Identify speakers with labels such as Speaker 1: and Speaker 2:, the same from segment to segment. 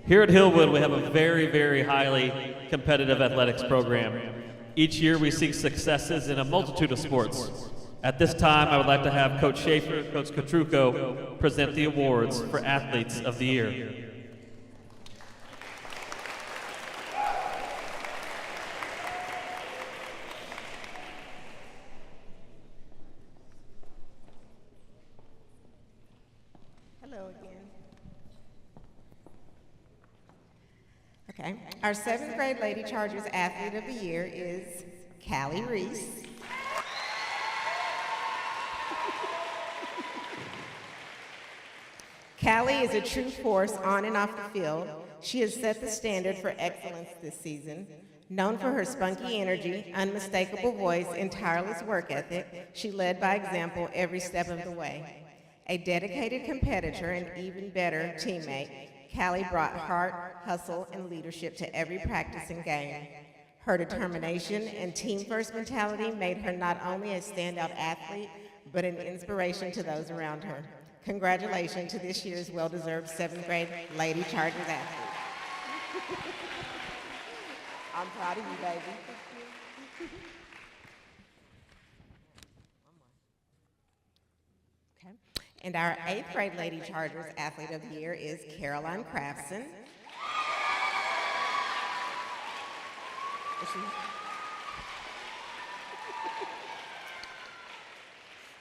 Speaker 1: Here at Hillwood, we have a very, very highly competitive athletics program. Each year, we seek successes in a multitude of sports. At this time, I would like to have Coach Schaefer, Coach Katruko present the awards for Athletes of the Year.
Speaker 2: Okay. Our 7th grade Lady Chargers Athlete of the Year is Callie Reese. Callie is a true force on and off the field. She has set the standard for excellence this season. Known for her spunky energy, unmistakable voice, and tireless work ethic, she led by example every step of the way. A dedicated competitor and even better teammate, Callie brought heart, hustle, and leadership to every practice and game. Her determination and team-first mentality made her not only a standout athlete, but an inspiration to those around her. Congratulations to this year's well-deserved 7th grade Lady Chargers athlete. I'm proud of you, baby. Okay. And our 8th grade Lady Chargers Athlete of the Year is Caroline Crafson.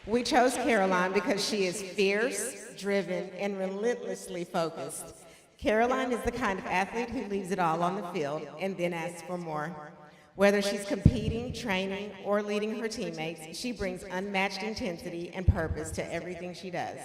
Speaker 2: We chose Caroline because she is fierce, driven, and relentlessly focused. Caroline is the kind of athlete who leaves it all on the field and then asks for more. Whether she's competing, training, or leading her teammates, she brings unmatched intensity and purpose to everything she does.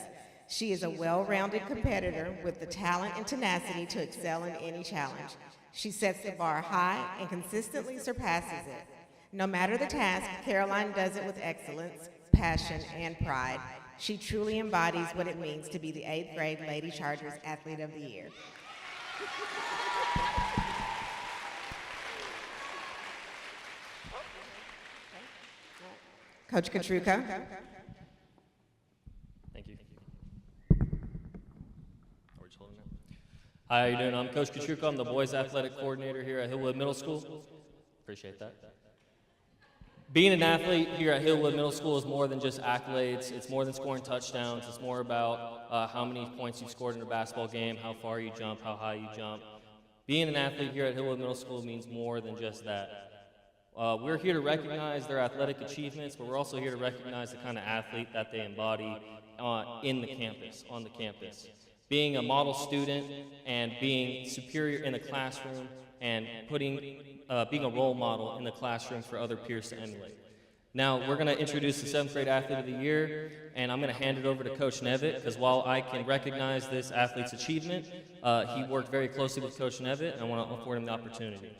Speaker 2: She is a well-rounded competitor with the talent and tenacity to excel in any challenge. She sets the bar high and consistently surpasses it. No matter the task, Caroline does it with excellence, passion, and pride. She truly embodies what it means to be the 8th grade Lady Chargers Athlete of the Year. Coach Katruko.
Speaker 1: Thank you. Hi, how you doing? I'm Coach Katruko. I'm the boys athletic coordinator here at Hillwood Middle School. Appreciate that. Being an athlete here at Hillwood Middle School is more than just accolades. It's more than scoring touchdowns. It's more about how many points you scored in a basketball game, how far you jump, how high you jump. Being an athlete here at Hillwood Middle School means more than just that. We're here to recognize their athletic achievements, but we're also here to recognize the kind of athlete that they embody on the campus. Being a model student and being superior in the classroom and being a role model in the classroom for other peers to emulate. Now, we're going to introduce the 7th grade Athlete of the Year, and I'm going to hand it over to Coach Nevitt, because while I can recognize this athlete's achievement, he worked very closely with Coach Nevitt, and I want to afford him the opportunity.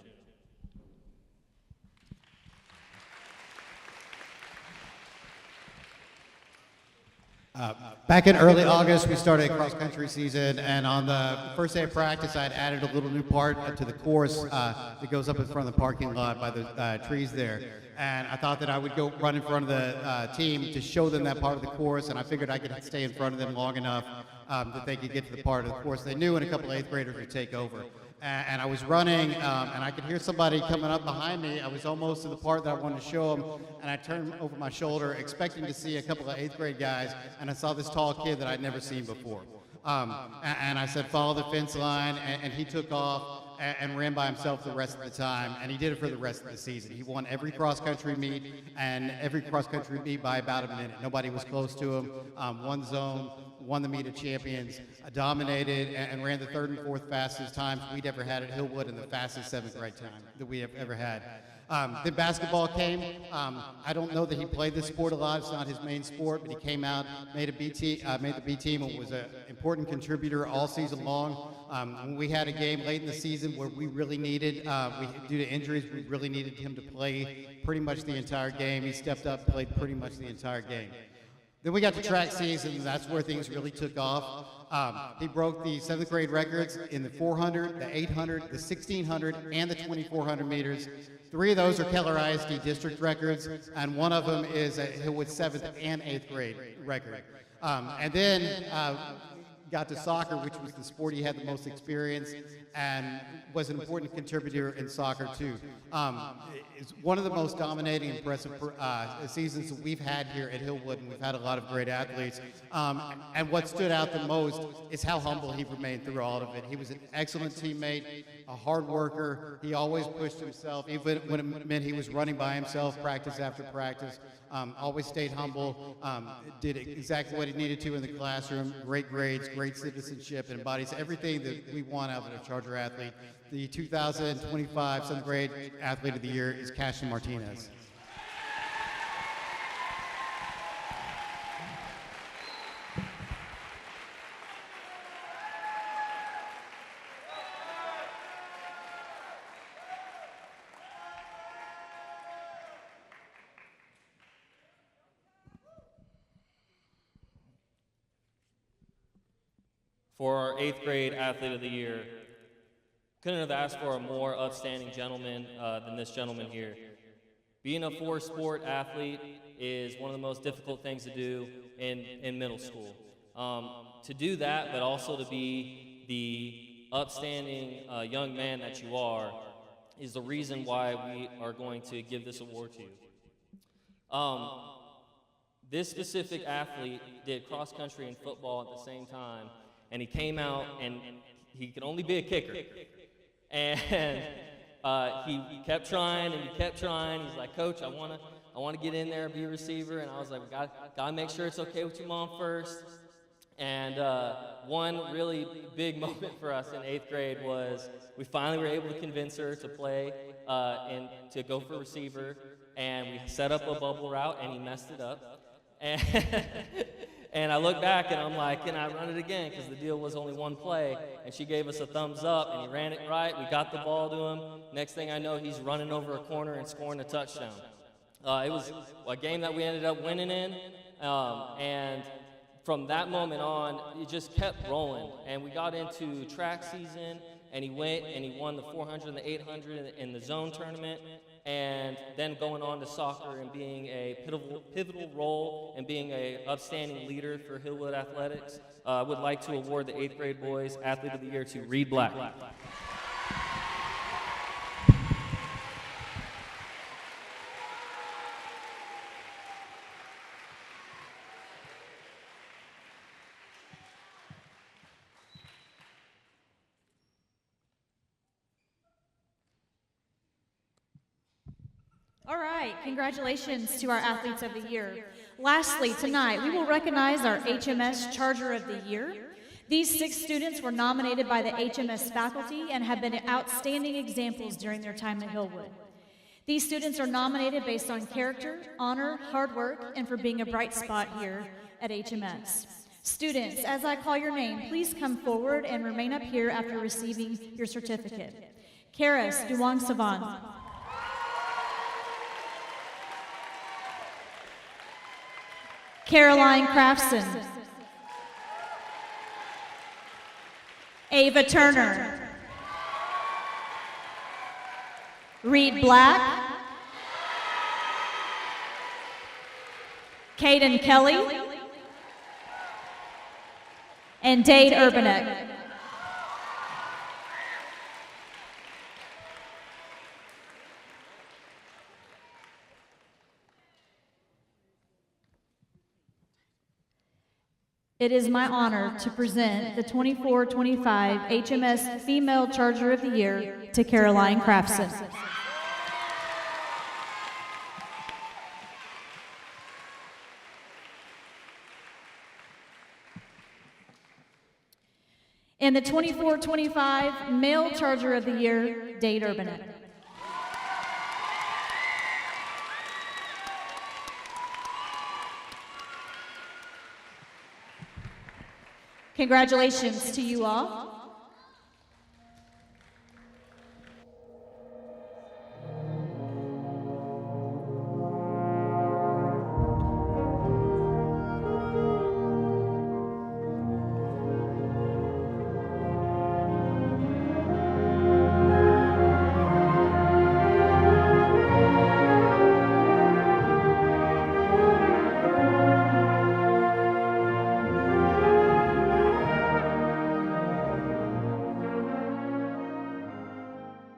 Speaker 3: Back in early August, we started a cross-country season, and on the first day of practice, I had added a little new part to the course that goes up in front of the parking lot by the trees there. And I thought that I would go run in front of the team to show them that part of the course, and I figured I could stay in front of them long enough that they could get to the part of the course they knew, and a couple of 8th graders would take over. And I was running, and I could hear somebody coming up behind me. I was almost to the part that I wanted to show them, and I turned over my shoulder, expecting to see a couple of 8th grade guys, and I saw this tall kid that I'd never seen before. And I said, follow the fence line, and he took off and ran by himself the rest of the time, and he did it for the rest of the season. He won every cross-country meet, and every cross-country meet by about a minute. Nobody was close to him. Won zone, won the meet of champions, dominated, and ran the 3rd and 4th fastest times we'd ever had at Hillwood, and the fastest 7th grade time that we have ever had. Then basketball came. I don't know that he played this sport a lot. It's not his main sport, but he came out, made the B team, and was an important contributor all season long. When we had a game late in the season where we really needed, due to injuries, we really needed him to play pretty much the entire game. He stepped up, played pretty much the entire game. Then we got to track season, and that's where things really took off. He broke the 7th grade records in the 400, the 800, the 1600, and the 2400 meters. 3 of those are Keller ISD district records, and one of them is a Hillwood 7th and 8th grade record. And then got to soccer, which was the sport he had the most experience, and was an important contributor in soccer too. It's one of the most dominating, impressive seasons that we've had here at Hillwood, and we've had a lot of great athletes. And what stood out the most is how humble he remained through all of it. He was an excellent teammate, a hard worker. He always pushed himself, even when it meant he was running by himself, practice after practice. Always stayed humble, did exactly what he needed to in the classroom, great grades, great citizenship, and embodies everything that we want out of a Charger athlete. The 2025 7th grade Athlete of the Year is Cashin Martinez.
Speaker 1: For our 8th grade Athlete of the Year, couldn't have asked for a more upstanding gentleman than this gentleman here. Being a four-sport athlete is one of the most difficult things to do in middle school. To do that, but also to be the upstanding young man that you are, is the reason why we are going to give this award to you. This specific athlete did cross country and football at the same time, and he came out and he could only be a kicker. And he kept trying and he kept trying. He's like, Coach, I want to get in there and be a receiver. And I was like, we gotta make sure it's okay with your mom first. And one really big moment for us in 8th grade was we finally were able to convince her to play and to go for receiver. And we set up a bubble route and he messed it up. And I look back and I'm like, can I run it again? Because the deal was only one play. And she gave us a thumbs up and he ran it right. We got the ball to him. Next thing I know, he's running over a corner and scoring a touchdown. It was a game that we ended up winning in. And from that moment on, it just kept rolling. And we got into track season and he went and he won the 400 and the 800 in the zone tournament. And then going on to soccer and being a pivotal role and being an upstanding leader for Hillwood Athletics. I would like to award the 8th grade boys Athlete of the Year to Reed Black.
Speaker 4: All right, congratulations to our Athletes of the Year. Lastly, tonight, we will recognize our HMS Charger of the Year. These 6 students were nominated by the HMS faculty and have been outstanding examples during their time at Hillwood. These students are nominated based on character, honor, hard work, and for being a bright spot here at HMS. Students, as I call your name, please come forward and remain up here after receiving your certificate. Karis Duwang Savan. Caroline Crafson. Ava Turner. Reed Black. Caden Kelly. And Dade Urbanek. It is my honor to present the 24-25 HMS Female Charger of the Year to Caroline Crafson. And the 24-25 Male Charger of the Year, Dade Urbanek. Congratulations to you all.